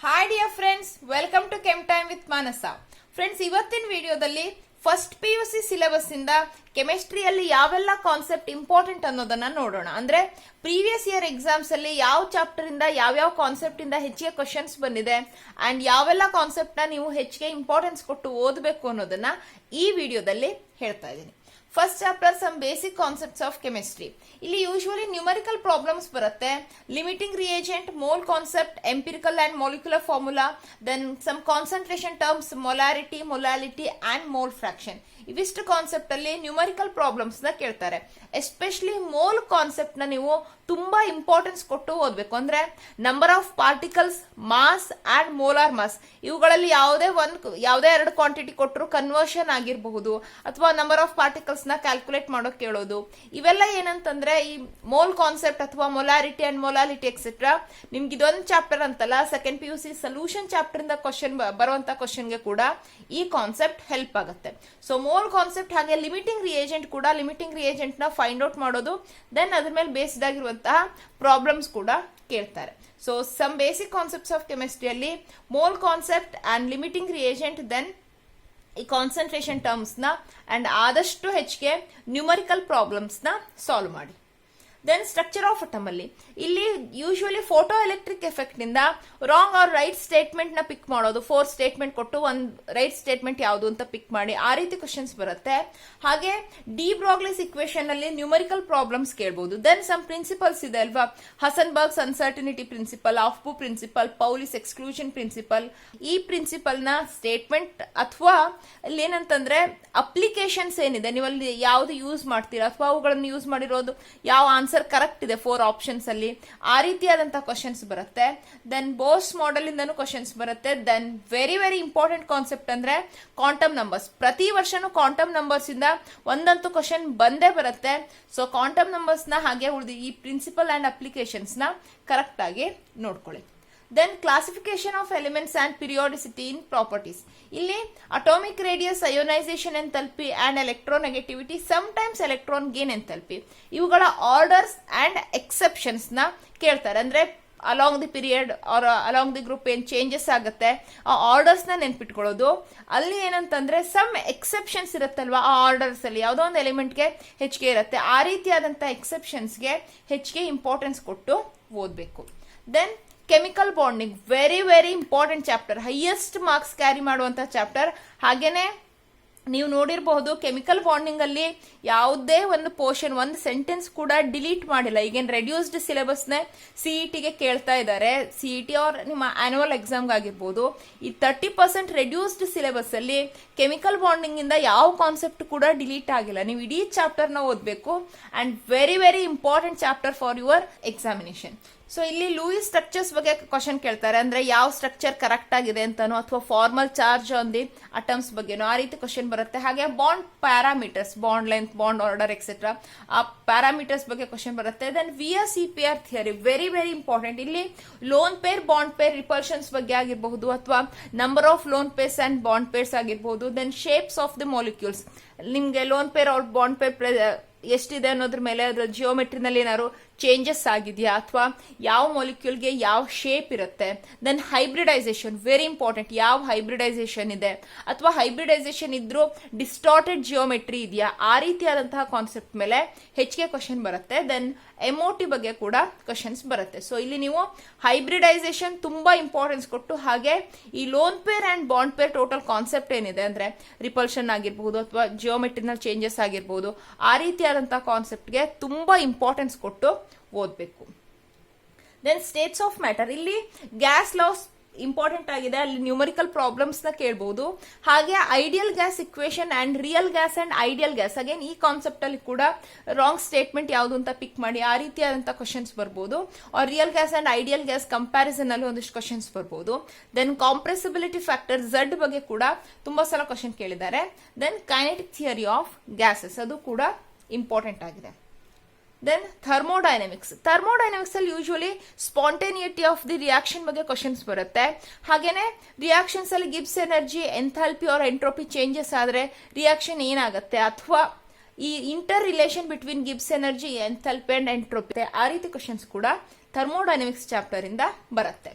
Hi dear friends, welcome to chem time with Manasa. Friends, ಇವತ್ತಿನ ವಿಡಿಯೋದಲ್ಲಿ first PUC syllabus ಇಂದ ಕೆಮಿಸ್ಟ್ರಿಯಲ್ಲಿ ಯಾವೆಲ್ಲ ಕಾನ್ಸೆಪ್ಟ್ ಇಂಪಾರ್ಟೆಂಟ್ ಅನ್ನೋದನ್ನ ನೋಡೋಣ. ಅಂದ್ರೆ ಪ್ರೀವಿಯಸ್ ಇಯರ್ ಎಕ್ಸಾಮ್ಸ್ ಅಲ್ಲಿ ಯಾವ ಚಾಪ್ಟರ್ ಇಂದ ಯಾವ್ಯಾವ ಕಾನ್ಸೆಪ್ಟ್ ಇಂದ ಹೆಚ್ಚಿಗೆ ಕ್ವಶನ್ಸ್ ಬಂದಿದೆ ಅಂಡ್ ಯಾವೆಲ್ಲ ಕಾನ್ಸೆಪ್ಟ್ ನ ನೀವು ಹೆಚ್ಚಿಗೆ ಇಂಪಾರ್ಟೆನ್ಸ್ ಕೊಟ್ಟು ಓದಬೇಕು ಅನ್ನೋದನ್ನ ಈ ವಿಡಿಯೋದಲ್ಲಿ ಹೇಳ್ತಾ ಇದ್ದೀನಿ. First chapter some basic concepts of chemistry. ಇಲ್ಲಿ ಯೂಶುವಲಿ ನ್ಯೂಮರಿಕಲ್ ಪ್ರಾಬ್ಲಮ್ಸ್ ಬರುತ್ತೆ. Limiting reagent, mole concept, empirical and molecular formula, then some concentration terms, molarity, molality and mole fraction. ಇವಿಷ್ಟು ಕಾನ್ಸೆಪ್ಟ್ ಅಲ್ಲಿ ನ್ಯೂಮರಿಕಲ್ ಪ್ರಾಬ್ಲಮ್ಸ್ ನ ಕೇಳ್ತಾರೆ. ಎಸ್ಪೆಷಲಿ ಮೋಲ್ ಕಾನ್ಸೆಪ್ಟ್ ನ ನೀವು ತುಂಬಾ importance ಕೊಟ್ಟು ಓದ್ಬೇಕು. ಅಂದ್ರೆ number of particles, mass and molar mass, ಇವುಗಳಲ್ಲಿ ಯಾವುದೇ ಎರಡು ಕ್ವಾಂಟಿಟಿ ಕೊಟ್ಟರು ಕನ್ವರ್ಷನ್ ಆಗಿರಬಹುದು ಅಥವಾ ನಂಬರ್ ಆಫ್ ಪಾರ್ಟಿಕಲ್ಸ್ ನ ಕ್ಯಾಲ್ಕುಲೇಟ್ ಮಾಡೋಕೆ ಕೇಳೋದು. ಇವೆಲ್ಲ ಏನಂತಂದ್ರೆ ಈ ಮೋಲ್ ಕಾನ್ಸೆಪ್ಟ್ ಅಥವಾ ಮೊಲಾರಿಟಿ ಅಂಡ್ ಮೊಲಾಲಿಟಿ ಎಕ್ಸೆಟ್ರಾ ನಿಮ್ಗೆ ಇದೊಂದು ಚಾಪ್ಟರ್ ಅಂತಲ್ಲ, ಸೆಕೆಂಡ್ PUC ಸೊಲ್ಯೂಷನ್ ಚಾಪ್ಟರ್ ಇಂದ ಕ್ವಶನ್ ಬರುವಂತ ಕ್ವಶನ್ಗೆ ಕೂಡ ಈ ಕಾನ್ಸೆಪ್ಟ್ ಹೆಲ್ಪ್ ಆಗುತ್ತೆ. ಸೊ ಮೋಲ್ ಕಾನ್ಸೆಪ್ಟ್ ಹಾಗೆ ಲಿಮಿಟಿಂಗ್ ರಿಯೇಜೆಂಟ್ ಕೂಡ, ಲಿಮಿಟಿಂಗ್ ರಿಯೇಜೆಂಟ್ ನ ಫೈಂಡ್ ಔಟ್ ಮಾಡೋದು, ದೆನ್ ಅದ್ರ ಮೇಲೆ ಬೇಸ್ಡ್ ಆಗಿರುವಂತಹ ಪ್ರಾಬ್ಲಮ್ಸ್ ಕೂಡ ಕೇಳ್ತಾರೆ. So some basic concepts of ಕೆಮಿಸ್ಟ್ರಿಯಲ್ಲಿ mole concept and limiting reagent, then ಈ ಕಾನ್ಸಂಟ್ರೇಷನ್ ಟರ್ಮ್ಸ್ ನ ಅಂಡ್ ಆದಷ್ಟು ಹೆಚ್ಚಿಗೆ ನ್ಯೂಮರಿಕಲ್ ಪ್ರಾಬ್ಲಮ್ಸ್ ನ ಸಾಲ್ವ್ ಮಾಡಿ. ದೆನ್ ಸ್ಟ್ರಕ್ಚರ್ ಆಫ್ ಅಟಮ್ ಅಲ್ಲಿ ಇಲ್ಲಿ ಯೂಶುವಲಿ ಫೋಟೋ ಎಲೆಕ್ಟ್ರಿಕ್ ಎಫೆಕ್ಟ್ ನಿಂದ ರಾಂಗ್ ಆರ್ ರೈಟ್ ಸ್ಟೇಟ್ಮೆಂಟ್ ನ ಪಿಕ್ ಮಾಡೋದು. 4 ಸ್ಟೇಟ್ಮೆಂಟ್ ಕೊಟ್ಟು ಒಂದು ರೈಟ್ ಸ್ಟೇಟ್ಮೆಂಟ್ ಯಾವುದು ಅಂತ ಪಿಕ್ ಮಾಡಿ ಆ ರೀತಿ ಕ್ವಶನ್ಸ್ ಬರುತ್ತೆ. ಹಾಗೆ ಡಿ ಬ್ರಾಗ್ಲಿಸ್ ಇಕ್ವೇಶನ್ ಅಲ್ಲಿ ನ್ಯೂಮರಿಕಲ್ ಪ್ರಾಬ್ಲಮ್ಸ್ ಕೇಳಬಹುದು. ದೆನ್ ಸಮ್ ಪ್ರಿನ್ಸಿಪಲ್ಸ್ ಇದೆ ಅಲ್ವಾ, Heisenberg's uncertainty principle, Aufbau principle, Pauli's exclusion principle. ಈ ಪ್ರಿನ್ಸಿಪಲ್ ನ ಸ್ಟೇಟ್ಮೆಂಟ್ ಅಥವಾ ಅಲ್ಲಿ ಏನಂತಂದ್ರೆ ಅಪ್ಲಿಕೇಶನ್ಸ್ ಏನಿದೆ, ನೀವು ಅಲ್ಲಿ ಯಾವ್ದು ಯೂಸ್ ಮಾಡ್ತೀರಾ ಅಥವಾ ಅವುಗಳನ್ನು ಯೂಸ್ ಮಾಡಿರೋದು ಯಾವ ಆನ್ಸರ್ ಕರೆಕ್ಟ್ ಇದೆ 4 ಆಪ್ಷನ್ಸ್ ಅಲ್ಲಿ, ಆ ರೀತಿಯಾದಂತಹ ಕ್ವಶನ್ಸ್ ಬರುತ್ತೆ. ದೆನ್ ಬೋಸ್ ಮಾಡೆಲ್ ಇಂದನೂ ಕ್ವಶನ್ಸ್ ಬರುತ್ತೆ. Then very very important concept ಅಂದ್ರೆ ಕ್ವಾಂಟಮ್ ನಂಬರ್ಸ್. ಪ್ರತಿ ವರ್ಷನೂ ಕ್ವಾಂಟಮ್ ನಂಬರ್ಸ್ ಇಂದ ಒಂದಂತೂ ಕ್ವಶನ್ ಬಂದೇ ಬರುತ್ತೆ. ಸೊ ಕ್ವಾಂಟಮ್ ನಂಬರ್ಸ್ ನ ಹಾಗೆ ಉಳಿದು ಈ ಪ್ರಿನ್ಸಿಪಲ್ ಅಂಡ್ ಅಪ್ಲಿಕೇಶನ್ಸ್ ನ ಕರೆಕ್ಟ್ ಆಗಿ ನೋಡ್ಕೊಳ್ಳಿ. Then classification of elements and periodicity in properties. ಇಲ್ಲಿ atomic radius, ionisation enthalpy and electronegativity, sometimes electron gain enthalpy, ಇವುಗಳ ಆರ್ಡರ್ಸ್ ಅಂಡ್ ಎಕ್ಸೆಪ್ಷನ್ಸ್ ನ ಕೇಳ್ತಾರೆ. ಅಂದ್ರೆ along the period or along the group ಏನ್ changes ಆಗುತ್ತೆ ಆ ಆರ್ಡರ್ಸ್ ನ ನೆನ್ಪಿಟ್ಕೊಳ್ಳೋದು. ಅಲ್ಲಿ ಏನಂತಂದ್ರೆ ಸಮ್ ಎಕ್ಸೆಪ್ಷನ್ಸ್ ಇರುತ್ತಲ್ವಾ, ಆ ಆರ್ಡರ್ಸ್ ಅಲ್ಲಿ ಯಾವುದೋ ಒಂದು ಎಲಿಮೆಂಟ್ಗೆ ಹೆಚ್ಚಿಗೆ ಇರುತ್ತೆ, ಆ ರೀತಿಯಾದಂತಹ ಎಕ್ಸೆಪ್ಷನ್ಸ್ಗೆ ಹೆಚ್ಚಿಗೆ ಇಂಪಾರ್ಟೆನ್ಸ್ ಕೊಟ್ಟು ಓದಬೇಕು. Then chemical bonding, very very important chapter, highest marks carry ಮಾಡುವಂತ ಚಾಪ್ಟರ್. ಹಾಗೇನೆ ನೀವು ನೋಡಿರಬಹುದು ಕೆಮಿಕಲ್ ಬಾಂಡಿಂಗ್ ಅಲ್ಲಿ ಯಾವುದೇ ಒಂದು ಪೋರ್ಷನ್, ಒಂದು ಸೆಂಟೆನ್ಸ್ ಕೂಡ ಡಿಲೀಟ್ ಮಾಡಿಲ್ಲ. ಈಗೇನು ರೆಡ್ಯೂಸ್ಡ್ ಸಿಲೆಬಸ್ ನೇ CET ಕೇಳ್ತಾ ಇದ್ದಾರೆ, CET ಆರ್ ನಿಮ್ಮ ಆನ್ಯುವಲ್ ಎಕ್ಸಾಮ್ ಆಗಿರ್ಬೋದು. ಈ 30% ರೆಡ್ಯೂಸ್ಡ್ ಸಿಲೆಬಸ್ ಅಲ್ಲಿ ಕೆಮಿಕಲ್ ಬಾಂಡಿಂಗ್ ಇಂದ ಯಾವ ಕಾನ್ಸೆಪ್ಟ್ ಕೂಡ ಡಿಲೀಟ್ ಆಗಿಲ್ಲ. ನೀವು ಇಡೀ ಚಾಪ್ಟರ್ ನ ಓದಬೇಕು and very very important chapter for your examination. So ಇಲ್ಲಿ ಲೂಯಿಸ್ ಸ್ಟ್ರಕ್ಚರ್ಸ್ ಬಗ್ಗೆ ಕ್ವಶನ್ ಕೇಳ್ತಾರೆ. ಅಂದ್ರೆ ಯಾವ ಸ್ಟ್ರಕ್ಚರ್ ಕರೆಕ್ಟ್ ಆಗಿದೆ ಅಂತಾನೋ ಅಥವಾ formal charge on the atoms ಬಗ್ಗೆನೋ ಆ ರೀತಿ ಕ್ವಶನ್ ಬರುತ್ತೆ. ಹಾಗೆ bond parameters, bond length, bond order etcetera, ಆ ಪ್ಯಾರಾಮೀಟರ್ಸ್ ಬಗ್ಗೆ ಕ್ವಶನ್ ಬರುತ್ತೆ. Then VSEPR theory, very very important. ಇಲ್ಲಿ lone pair, bond pair, repulsions ಬಗ್ಗೆ ಆಗಿರಬಹುದು ಅಥವಾ number of lone pairs and bond pairs ಆಗಿರಬಹುದು. Then shapes of the molecules, ನಿಮ್ಗೆ lone pair or bond pair ಎಷ್ಟಿದೆ ಅನ್ನೋದ್ರ ಮೇಲೆ ಅದರ ಜಿಯೋಮೆಟ್ರಿನಲ್ಲಿ ಏನಾದ್ರು ಚೇಂಜಸ್ ಆಗಿದೆಯಾ ಅಥವಾ ಯಾವ ಮಾಲಿಕ್ಯೂಲ್ಗೆ ಯಾವ ಶೇಪ್ ಇರುತ್ತೆ. ದೆನ್ ಹೈಬ್ರಿಡೈಸೇಷನ್, ವೆರಿ ಇಂಪಾರ್ಟೆಂಟ್, ಯಾವ ಹೈಬ್ರಿಡೈಸೇಷನ್ ಇದೆ ಅಥವಾ ಹೈಬ್ರಿಡೈಸೇಷನ್ ಇದ್ರೂ ಡಿಸ್ಟಾರ್ಟೆಡ್ ಜಿಯೋಮೆಟ್ರಿ ಇದೆಯಾ, ಆ ರೀತಿಯಾದಂತಹ ಕಾನ್ಸೆಪ್ಟ್ ಮೇಲೆ ಹೆಚ್ಚಿಗೆ ಕ್ವಶನ್ ಬರುತ್ತೆ. ದೆನ್ MOT ಬಗ್ಗೆ ಕೂಡ ಕ್ವಶನ್ಸ್ ಬರುತ್ತೆ. ಸೊ ಇಲ್ಲಿ ನೀವು ಹೈಬ್ರಿಡೈಸೇಷನ್ ತುಂಬಾ ಇಂಪಾರ್ಟೆನ್ಸ್ ಕೊಟ್ಟು, ಹಾಗೆ ಈ lone pair and bond pair total concept ಏನಿದೆ ಅಂದ್ರೆ ರಿಪಲ್ಷನ್ ಆಗಿರ್ಬಹುದು ಅಥವಾ ಜಿಯೋಮೆಟ್ರಿನಲ್ ಚೇಂಜಸ್ ಆಗಿರ್ಬಹುದು, ಆ ರೀತಿಯಾದಂತಹ ಕಾನ್ಸೆಪ್ಟ್ಗೆ ತುಂಬಾ ಇಂಪಾರ್ಟೆನ್ಸ್ ಕೊಟ್ಟು ಓದಬೇಕು. ದೆನ್ ಸ್ಟೇಟ್ಸ್ ಆಫ್ ಮ್ಯಾಟರ್, ಇಲ್ಲಿ ಗ್ಯಾಸ್ ಲಾಸ್ ಇಂಪಾರ್ಟೆಂಟ್ ಆಗಿದೆ, ಅಲ್ಲಿ ನ್ಯೂಮರಿಕಲ್ ಪ್ರಾಬ್ಲಮ್ಸ್ ನ ಕೇಳಬಹುದು. ಹಾಗೆ ideal gas equation and real gas and ideal gas, again ಈ ಕಾನ್ಸೆಪ್ಟ್ ಅಲ್ಲಿ ಕೂಡ ರಾಂಗ್ ಸ್ಟೇಟ್ಮೆಂಟ್ ಯಾವುದು ಅಂತ ಪಿಕ್ ಮಾಡಿ ಆ ರೀತಿಯಾದಂತಹ ಕ್ವಶನ್ಸ್ ಬರ್ಬೋದು. Or real gas and ideal gas comparison ಅಲ್ಲಿ ಒಂದಿಷ್ಟು ಕ್ವಶನ್ಸ್ ಬರ್ಬೋದು. ದೆನ್ ಕಾಂಪ್ರೆಸಿಬಿಲಿಟಿ ಫ್ಯಾಕ್ಟರ್ Z ಬಗ್ಗೆ ಕೂಡ ತುಂಬಾ ಸಲ ಕ್ವಶನ್ ಕೇಳಿದ್ದಾರೆ. Then kinetic theory of gases, ಅದು ಕೂಡ ಇಂಪಾರ್ಟೆಂಟ್ ಆಗಿದೆ. ದೆನ್ ಥರ್ಮೋಡೈನಮಿಕ್ಸ್ ಅಲ್ಲಿ usually spontaneity of the reaction ಬಗ್ಗೆ ಕ್ವಶನ್ಸ್ ಬರುತ್ತೆ. ಹಾಗೇನೆ ರಿಯಾಕ್ಷನ್ಸ್ ಅಲ್ಲಿ Gibbs energy, enthalpy or entropy changes ಆದ್ರೆ ರಿಯಾಕ್ಷನ್ ಏನಾಗುತ್ತೆ ಅಥವಾ ಈ interrelation between Gibbs energy, enthalpy and entropy, ಆ ರೀತಿ ಕ್ವಶನ್ಸ್ ಕೂಡ ಥರ್ಮೋಡೈನಮಿಕ್ಸ್ ಚಾಪ್ಟರ್ ಇಂದ ಬರುತ್ತೆ.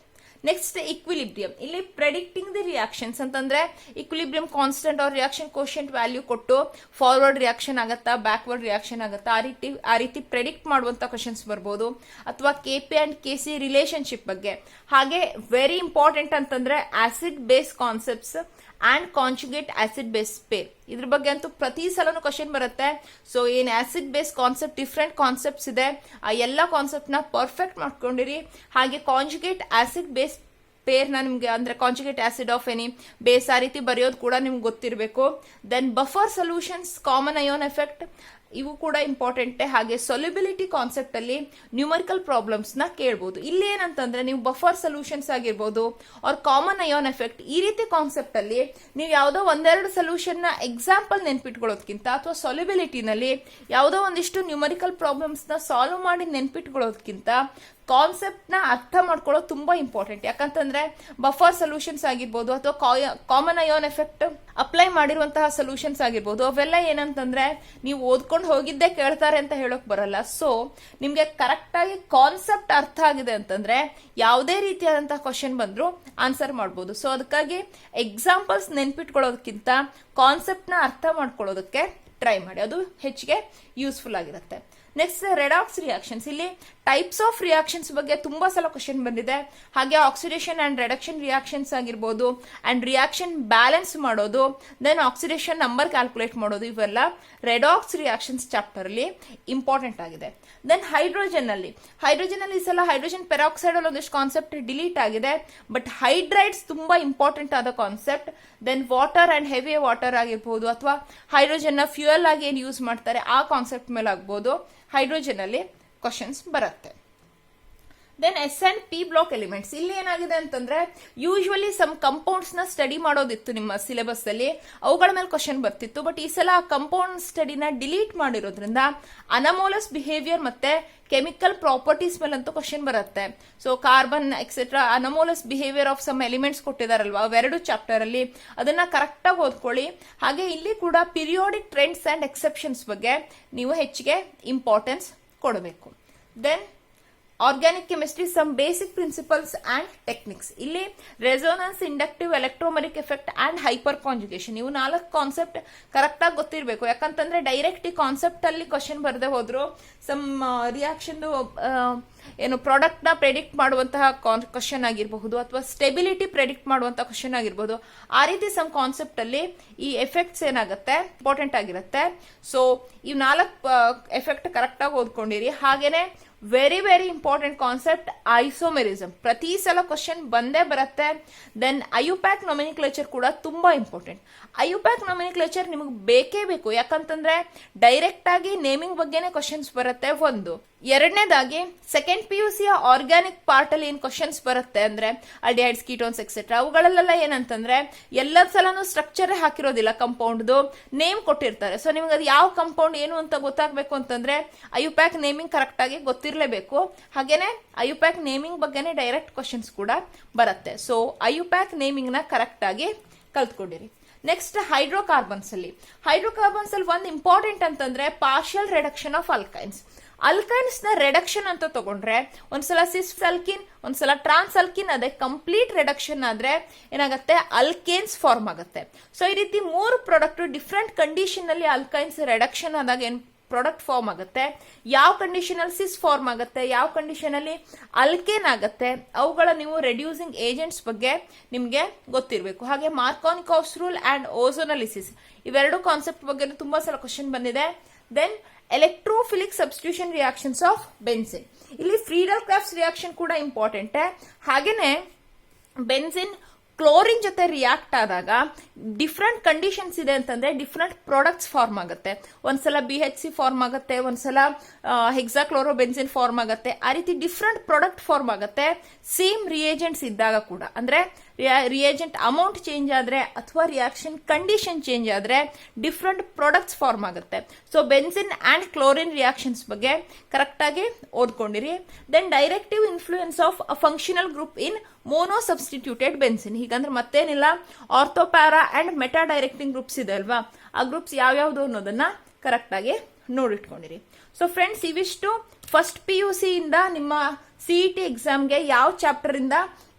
ನೆಕ್ಸ್ಟ್ ಇಕ್ವಿಲಿಬ್ರಿಯಂ, ಇಲ್ಲಿ ಪ್ರೆಡಿಕ್ಟಿಂಗ್ ದಿ ರಿಯಾಕ್ಷನ್ಸ್ ಅಂತಂದ್ರೆ equilibrium constant or reaction quotient value ಕೊಟ್ಟು ಫಾರ್ವರ್ಡ್ ರಿಯಾಕ್ಷನ್ ಆಗತ್ತಾ ಬ್ಯಾಕ್ವರ್ಡ್ ರಿಯಾಕ್ಷನ್ ಆಗತ್ತಾ ಆ ರೀತಿ ಪ್ರೆಡಿಕ್ಟ್ ಮಾಡುವಂತ ಕ್ವಶನ್ಸ್ ಬರ್ಬೋದು. ಅಥವಾ KP ಅಂಡ್ KC ರಿಲೇಶನ್ಶಿಪ್ ಬಗ್ಗೆ. ಹಾಗೆ ವೆರಿ ಇಂಪಾರ್ಟೆಂಟ್ ಅಂತಂದ್ರೆ acid base concepts and conjugate acid base pair, ಇದ್ರ ಬಗ್ಗೆ ಅಂತೂ ಪ್ರತಿ ಸಲನು ಕ್ವಶನ್ ಬರುತ್ತೆ. ಸೊ ಏನ್ acid base concept different concepts ಇದೆ, ಆ ಎಲ್ಲ ಕಾನ್ಸೆಪ್ಟ್ ನ ಪರ್ಫೆಕ್ಟ್ ಮಾಡ್ಕೊಂಡಿರಿ. ಹಾಗೆ ಕಾಂಜುಗೇಟ್ ಆಸಿಡ್ ಬೇಸ್ ಪೇರ್ನ ನಿಮ್ಗೆ ಅಂದ್ರೆ conjugate acid of any base ಆ ರೀತಿ ಬರೆಯೋದು ಕೂಡ ನಿಮ್ಗೆ ಗೊತ್ತಿರಬೇಕು. Then buffer solutions, common ion effect, ಇವು ಕೂಡ ಇಂಪಾರ್ಟೆಂಟ್. ಹಾಗೆ ಸೊಲ್ಯುಬಿಲಿಟಿ ಕಾನ್ಸೆಪ್ಟ್ ಅಲ್ಲಿ ನ್ಯೂಮರಿಕಲ್ ಪ್ರಾಬ್ಲಮ್ಸ್ ನ ಕೇಳಬಹುದು. ಇಲ್ಲಿ ಏನಂತಂದ್ರೆ ನೀವು ಬಫರ್ ಸೊಲ್ಯೂಷನ್ಸ್ ಆಗಿರ್ಬೋದು ಆರ್ ಕಾಮನ್ ಅಯೋನ್ ಎಫೆಕ್ಟ್ ಈ ರೀತಿ ಕಾನ್ಸೆಪ್ಟ್ ಅಲ್ಲಿ ನೀವು ಯಾವುದೋ ಒಂದೆರಡು ಸೊಲ್ಯೂಷನ್ ನ ಎಕ್ಸಾಂಪಲ್ ನೆನ್ಪಿಟ್ಕೊಳ್ಳೋದಕ್ಕಿಂತ ಅಥವಾ ಸೊಲ್ಯುಬಿಲಿಟಿನಲ್ಲಿ ಯಾವುದೋ ಒಂದಿಷ್ಟು ನ್ಯೂಮರಿಕಲ್ ಪ್ರಾಬ್ಲಮ್ಸ್ ನ ಸಾಲ್ವ್ ಮಾಡಿ ನೆನ್ಪಿಟ್ಕೊಳ್ಳೋದಕ್ಕಿಂತ ಕಾನ್ಸೆಪ್ಟ್ ನ ಅರ್ಥ ಮಾಡ್ಕೊಳ್ಳೋದು ತುಂಬಾ ಇಂಪಾರ್ಟೆಂಟ್. ಯಾಕಂತಂದ್ರೆ ಬಫರ್ ಸೊಲ್ಯೂಷನ್ಸ್ ಆಗಿರ್ಬೋದು ಅಥವಾ ಕಾಮನ್ ಅಯೋನ್ ಎಫೆಕ್ಟ್ ಅಪ್ಲೈ ಮಾಡಿರುವಂತಹ ಸೊಲ್ಯೂಷನ್ಸ್ ಆಗಿರ್ಬೋದು, ಅವೆಲ್ಲ ಏನಂತಂದ್ರೆ ನೀವು ಓದ್ಕೊಂಡು ಹೋಗಿದ್ದೆ ಕೇಳ್ತಾರೆ ಅಂತ ಹೇಳೋಕ್ ಬರಲ್ಲ. ಸೊ ನಿಮ್ಗೆ ಕರೆಕ್ಟ್ ಆಗಿ ಕಾನ್ಸೆಪ್ಟ್ ಅರ್ಥ ಆಗಿದೆ ಅಂತಂದ್ರೆ ಯಾವುದೇ ರೀತಿಯಾದಂತಹ ಕ್ವಶನ್ ಬಂದ್ರು ಆನ್ಸರ್ ಮಾಡ್ಬೋದು. ಸೊ ಅದಕ್ಕಾಗಿ ಎಕ್ಸಾಂಪಲ್ಸ್ ನೆನ್ಪಿಟ್ಕೊಳ್ಳೋದಕ್ಕಿಂತ ಕಾನ್ಸೆಪ್ಟ್ ನ ಅರ್ಥ ಮಾಡ್ಕೊಳ್ಳೋದಕ್ಕೆ ಟ್ರೈ ಮಾಡಿ, ಅದು ಹೆಚ್ಚಿಗೆ ಯೂಸ್ಫುಲ್ ಆಗಿರುತ್ತೆ. ನೆಕ್ಸ್ಟ್ ರೆಡಾಕ್ಸ್ ರಿಯಾಕ್ಷನ್ಸ್, ಇಲ್ಲಿ ಟೈಪ್ಸ್ ಆಫ್ ರಿಯಾಕ್ಷನ್ಸ್ ಬಗ್ಗೆ ತುಂಬಾ ಸಲ ಕ್ವಶನ್ ಬಂದಿದೆ. ಹಾಗೆ ಆಕ್ಸಿಡೇಷನ್ ಅಂಡ್ ರಿಡಕ್ಷನ್ ರಿಯಾಕ್ಷನ್ಸ್ ಆಗಿರ್ಬೋದು ಅಂಡ್ ರಿಯಾಕ್ಷನ್ ಬ್ಯಾಲೆನ್ಸ್ ಮಾಡೋದು, ದೆನ್ ಆಕ್ಸಿಡೇಷನ್ ನಂಬರ್ ಕ್ಯಾಲ್ಕುಲೇಟ್ ಮಾಡೋದು, ಇವೆಲ್ಲ ರೆಡಾಕ್ಸ್ ರಿಯಾಕ್ಷನ್ಸ್ ಚಾಪ್ಟರ್ ಅಲ್ಲಿ ಇಂಪಾರ್ಟೆಂಟ್ ಆಗಿದೆ. ದೆನ್ ಹೈಡ್ರೋಜನ್ ಅಲ್ಲಿ ಈ ಸಲ ಹೈಡ್ರೋಜನ್ ಪೆರಾಕ್ಸೈಡ್ ಅಲ್ಲಿ ಒಂದಿಷ್ಟು ಕಾನ್ಸೆಪ್ಟ್ ಡಿಲೀಟ್ ಆಗಿದೆ, ಬಟ್ ಹೈಡ್ರೈಡ್ಸ್ ತುಂಬಾ ಇಂಪಾರ್ಟೆಂಟ್ ಆದ concept. Then water and heavy water ಆಗಿರ್ಬೋದು ಅಥವಾ ಹೈಡ್ರೋಜನ್ ನ ಫ್ಯೂಯಲ್ ಆಗಿ ಏನ್ ಯೂಸ್ ಮಾಡ್ತಾರೆ ಆ ಕಾನ್ಸೆಪ್ಟ್ ಮೇಲೆ ಆಗ್ಬೋದು ಹೈಡ್ರೋಜನ್ ಅಲ್ಲಿ ಕ್ವಶನ್ಸ್ ಬರುತ್ತೆ. Then S and P block elements, ಇಲ್ಲಿ ಏನಾಗಿದೆ ಅಂತಂದ್ರೆ ಯೂಶುವಲಿ ಸಮ್ ಕಂಪೌಂಡ್ಸ್ ನ ಸ್ಟಡಿ ಮಾಡೋದಿತ್ತು ನಿಮ್ಮ ಸಿಲೆಬಸ್ ಅಲ್ಲಿ, ಅವುಗಳ ಮೇಲೆ ಕ್ವಶನ್ ಬರ್ತಿತ್ತು. ಬಟ್ ಈ ಸಲ ಆ ಕಂಪೌಂಡ್ ಸ್ಟಡಿನ ಡಿಲೀಟ್ ಮಾಡಿರೋದ್ರಿಂದ ಅನಮೋಲಸ್ ಬಿಹೇವಿಯರ್ ಮತ್ತೆ ಕೆಮಿಕಲ್ ಪ್ರಾಪರ್ಟೀಸ್ ಮೇಲಂತೂ ಕ್ವಶನ್ ಬರುತ್ತೆ. So carbon etcetera anomalous behaviour of some elements ಕೊಟ್ಟಿದಾರಲ್ವಾ ಅವೆರಡು ಚಾಪ್ಟರ್ ಅಲ್ಲಿ, ಅದನ್ನ ಕರೆಕ್ಟ್ ಆಗಿ ಓದ್ಕೊಳ್ಳಿ. ಹಾಗೆ ಇಲ್ಲಿ ಕೂಡ ಪಿರಿಯಾಡಿಕ್ ಟ್ರೆಂಡ್ಸ್ ಅಂಡ್ ಎಕ್ಸೆಪ್ಷನ್ಸ್ ಬಗ್ಗೆ ನೀವು ಹೆಚ್ಚಿಗೆ ಇಂಪಾರ್ಟೆನ್ಸ್ ಕೊಡಬೇಕು. Then organic chemistry some basic principles and techniques, ಇಲ್ಲಿ resonance, inductive, electromeric effect and hyperconjugation, ಇವು 4 ಕಾನ್ಸೆಪ್ಟ್ ಕರೆಕ್ಟ್ ಆಗಿ ಗೊತ್ತಿರಬೇಕು. ಯಾಕಂತಂದ್ರೆ ಡೈರೆಕ್ಟ್ ಈ ಕಾನ್ಸೆಪ್ಟ್ ಅಲ್ಲಿ ಕ್ವಶನ್ ಬರದೆ ಹೋದ್ರು ಸಮ್ ರಿಯಾಕ್ಷನ್ ಏನು ಪ್ರಾಡಕ್ಟ್ ನ ಪ್ರೆಡಿಕ್ಟ್ ಮಾಡುವಂತಹ ಕ್ವಶನ್ ಆಗಿರಬಹುದು ಅಥವಾ ಸ್ಟೆಬಿಲಿಟಿ ಪ್ರೆಡಿಕ್ಟ್ ಮಾಡುವಂತಹ ಕ್ವಶನ್ ಆಗಿರಬಹುದು, ಆ ರೀತಿ ಸಮ್ ಕಾನ್ಸೆಪ್ಟ್ ಅಲ್ಲಿ ಈ ಎಫೆಕ್ಟ್ಸ್ ಏನಾಗುತ್ತೆ ಇಂಪಾರ್ಟೆಂಟ್ ಆಗಿರುತ್ತೆ. ಸೊ ಈ 4 ಎಫೆಕ್ಟ್ ಕರೆಕ್ಟ್ ಆಗಿ ಓದ್ಕೊಂಡಿರಿ. ಹಾಗೇನೆ very very important concept isomerism, ಪ್ರತಿ ಸಲ ಕ್ವಶನ್ ಬಂದೇ ಬರುತ್ತೆ. ದೆನ್ ಐಯುಪ್ಯಾಕ್ ನೊಮೆನಿಕ್ಲೇಚರ್ ಕೂಡ ತುಂಬಾ ಇಂಪಾರ್ಟೆಂಟ್. ಐಯುಪ್ಯಾಕ್ ನೊಮೆನಿಕ್ಲೇಚರ್ ನಿಮಗೆ ಬೇಕೇ ಬೇಕು, ಯಾಕಂತಂದ್ರೆ ಡೈರೆಕ್ಟ್ ಆಗಿ ನೇಮಿಂಗ್ ಬಗ್ಗೆನೇ ಕ್ವಶನ್ಸ್ ಬರುತ್ತೆ ಒಂದು. ಎರಡನೇದಾಗಿ ಸೆಕೆಂಡ್ PUC ಆರ್ಗ್ಯಾನಿಕ್ ಪಾರ್ಟ್ ಅಲ್ಲಿ ಏನ್ ಕ್ವಶನ್ಸ್ ಬರುತ್ತೆ ಅಂದ್ರೆ ಅಲ್ಡಿಹೈಡ್ಸ್, ಕೀಟೋನ್ಸ್ ಎಕ್ಸೆಟ್ರಾ, ಅವುಗಳಲ್ಲೆಲ್ಲ ಏನಂತಂದ್ರೆ ಎಲ್ಲ ಸಲನೂ ಸ್ಟ್ರಕ್ಚರ್ ಹಾಕಿರೋದಿಲ್ಲ, ಕಂಪೌಂಡ್ದು ನೇಮ್ ಕೊಟ್ಟಿರ್ತಾರೆ. ಸೊ ನಿಮ್ಗೆ ಅದು ಯಾವ ಕಂಪೌಂಡ್ ಏನು ಅಂತ ಗೊತ್ತಾಗಬೇಕು ಅಂತಂದ್ರೆ ಐಯುಪ್ಯಾಕ್ ನೇಮಿಂಗ್ ಕರೆಕ್ಟ್ ಆಗಿ ಗೊತ್ತಿರಲೇಬೇಕು. ಹಾಗೇನೆ ಐಯುಪ್ಯಾಕ್ ನೇಮಿಂಗ್ ಬಗ್ಗೆನೇ ಡೈರೆಕ್ಟ್ ಕ್ವಶನ್ಸ್ ಕೂಡ ಬರುತ್ತೆ. ಸೊ ಐಯುಪ್ಯಾಕ್ ನೇಮಿಂಗ್ ನ ಕರೆಕ್ಟ್ ಆಗಿ ಕಲ್ತ್ಕೊಂಡಿರಿ. ನೆಕ್ಸ್ಟ್ ಹೈಡ್ರೋಕಾರ್ಬನ್ಸ್ ಅಲ್ಲಿ ಒಂದು ಇಂಪಾರ್ಟೆಂಟ್ ಅಂತಂದ್ರೆ ಪಾರ್ಷಿಯಲ್ ರಿಡಕ್ಷನ್ ಆಫ್ ಅಲ್ಕೈನ್ಸ್ ನ ರಿಡಕ್ಷನ್ ಅಂತ ತಗೊಂಡ್ರೆ ಒಂದ್ಸಲ ಸಿಸ್ ಅಲ್ಕಿನ್ ಒಂದ್ಸಲ ಟ್ರಾನ್ಸ್ ಅಲ್ಕಿನ್ ಅದೇ ಕಂಪ್ಲೀಟ್ ರಿಡಕ್ಷನ್ ಆದ್ರೆ ಏನಾಗುತ್ತೆ ಅಲ್ಕೇನ್ಸ್ ಫಾರ್ಮ್ ಆಗುತ್ತೆ. ಸೊ ಈ ರೀತಿ 3 ಪ್ರಾಡಕ್ಟ್ ಡಿಫ್ರೆಂಟ್ ಕಂಡೀಷನ್ ಅಲ್ಲಿ ಅಲ್ಕೈನ್ಸ್ ರಿಡಕ್ಷನ್ ಆದಾಗ ಏನ್ ಪ್ರಾಡಕ್ಟ್ ಫಾರ್ಮ್ ಆಗುತ್ತೆ, ಯಾವ ಕಂಡೀಷನ್ ಅಲ್ಲಿ ಸಿಸ್ ಫಾರ್ಮ್ ಆಗುತ್ತೆ, ಯಾವ ಕಂಡೀಷನ್ ಅಲ್ಲಿ ಅಲ್ಕೇನ್ ಆಗುತ್ತೆ, ಅವುಗಳ ನೀವು ರೆಡ್ಯೂಸಿಂಗ್ ಏಜೆಂಟ್ಸ್ ಬಗ್ಗೆ ನಿಮ್ಗೆ ಗೊತ್ತಿರಬೇಕು. ಹಾಗೆ ಮಾರ್ಕೋನಿಕಾಫ್ಸ್ ರೂಲ್ ಅಂಡ್ ಓಝೋನಾಲಿಸಿಸ್ ಇವೆರಡು ಕಾನ್ಸೆಪ್ಟ್ ಬಗ್ಗೆ ತುಂಬಾ ಸಲ ಕ್ವಶನ್ ಬಂದಿದೆ. Then electrophilic substitution reactions of benzene, ಇಲ್ಲಿ ಫ್ರೀಡಲ್ ಕ್ರಾಫ್ಟ್ಸ್ ರಿಯಾಕ್ಷನ್ ಕೂಡ ಇಂಪಾರ್ಟೆಂಟ್. ಹಾಗೇನೆ ಬೆನ್ಸಿನ್ ಕ್ಲೋರಿನ್ ಜೊತೆ ರಿಯಾಕ್ಟ್ ಆದಾಗ ಡಿಫ್ರೆಂಟ್ ಕಂಡೀಷನ್ಸ್ ಇದೆ ಅಂತಂದ್ರೆ ಡಿಫ್ರೆಂಟ್ ಪ್ರಾಡಕ್ಟ್ಸ್ ಫಾರ್ಮ್ ಆಗುತ್ತೆ. ಒಂದ್ಸಲ BHC ಫಾರ್ಮ್ ಆಗುತ್ತೆ, ಒಂದ್ಸಲ ಹೆಕ್ಸಾಕ್ಲೋರೋಬೆನ್ಸಿನ್ ಫಾರ್ಮ್ ಆಗುತ್ತೆ. ಆ ರೀತಿ ಡಿಫ್ರೆಂಟ್ ಪ್ರಾಡಕ್ಟ್ ಫಾರ್ಮ್ ಆಗುತ್ತೆ ಸೇಮ್ ರಿಯೇಜೆಂಟ್ಸ್ ಇದ್ದಾಗ ಕೂಡ. ಅಂದ್ರೆ ರಿಯೇಜೆಂಟ್ ಅಮೌಂಟ್ ಚೇಂಜ್ ಆದ್ರೆ ಅಥವಾ ರಿಯಾಕ್ಷನ್ ಕಂಡೀಷನ್ ಚೇಂಜ್ ಆದ್ರೆ ಡಿಫ್ರೆಂಟ್ ಪ್ರಾಡಕ್ಟ್ಸ್ ಫಾರ್ಮ್ ಆಗುತ್ತೆ. So benzene and chlorine reactions ಬಗ್ಗೆ ಕರೆಕ್ಟ್ ಆಗಿ ಓದ್ಕೊಂಡಿರಿ. Then directive influence of a functional group in monosubstituted benzene, ಹೀಗಂದ್ರೆ ಮತ್ತೇನಿಲ್ಲ ortho para and meta directing groups ಇದೆ ಅಲ್ವಾ, ಆ ಗ್ರೂಪ್ಸ್ ಯಾವ್ಯಾವ್ದು ಅನ್ನೋದನ್ನ ಕರೆಕ್ಟ್ ಆಗಿ ನೋಡಿಟ್ಕೊಂಡಿರಿ. ಸೊ ಫ್ರೆಂಡ್ಸ್, ಇವಿಷ್ಟು ಫಸ್ಟ್ PUC ಇಂದ ನಿಮ್ಮ CET ಎಕ್ಸಾಮ್ಗೆ ಯಾವ ಚಾಪ್ಟರ್ ಇಂದ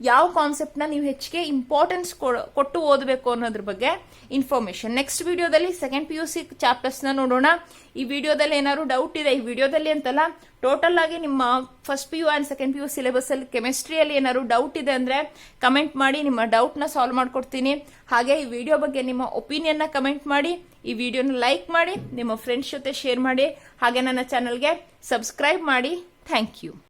ಯಾವ ಕಾನ್ಸೆಪ್ಟ್ ನ ನೀವು ಹೆಚ್ಚಿಗೆ ಇಂಪಾರ್ಟೆನ್ಸ್ ಕೊಟ್ಟು ಓದಬೇಕು ಅನ್ನೋದ್ರ ಬಗ್ಗೆ ಇನ್ಫಾರ್ಮೇಶನ್. ನೆಕ್ಸ್ಟ್ ವಿಡಿಯೋದಲ್ಲಿ ಸೆಕೆಂಡ್ PUC ಚಾಪ್ಟರ್ಸ್ ನ ನೋಡೋಣ. ಈ ವಿಡಿಯೋದಲ್ಲಿ ಏನಾದ್ರು ಡೌಟ್ ಇದೆ, ಈ ವಿಡಿಯೋದಲ್ಲಿ ಅಂತಲ್ಲ, ಟೋಟಲ್ ಆಗಿ ನಿಮ್ಮ first PU and second PU syllabus ಅಲ್ಲಿ ಕೆಮಿಸ್ಟ್ರಿಯಲ್ಲಿ ಏನಾದ್ರು ಡೌಟ್ ಇದೆ ಅಂದ್ರೆ ಕಮೆಂಟ್ ಮಾಡಿ, ನಿಮ್ಮ ಡೌಟ್ ನ ಸಾಲ್ವ್ ಮಾಡ್ಕೊಡ್ತೀನಿ. ಹಾಗೆ ಈ ವಿಡಿಯೋ ಬಗ್ಗೆ ನಿಮ್ಮ ಒಪಿನಿಯನ್ ನ ಕಮೆಂಟ್ ಮಾಡಿ, ಈ ವಿಡಿಯೋನ ಲೈಕ್ ಮಾಡಿ, ನಿಮ್ಮ ಫ್ರೆಂಡ್ಸ್ ಜೊತೆ ಶೇರ್ ಮಾಡಿ, ಹಾಗೆ ನನ್ನ ಚಾನಲ್ಗೆ ಸಬ್ಸ್ಕ್ರೈಬ್ ಮಾಡಿ. Thank you.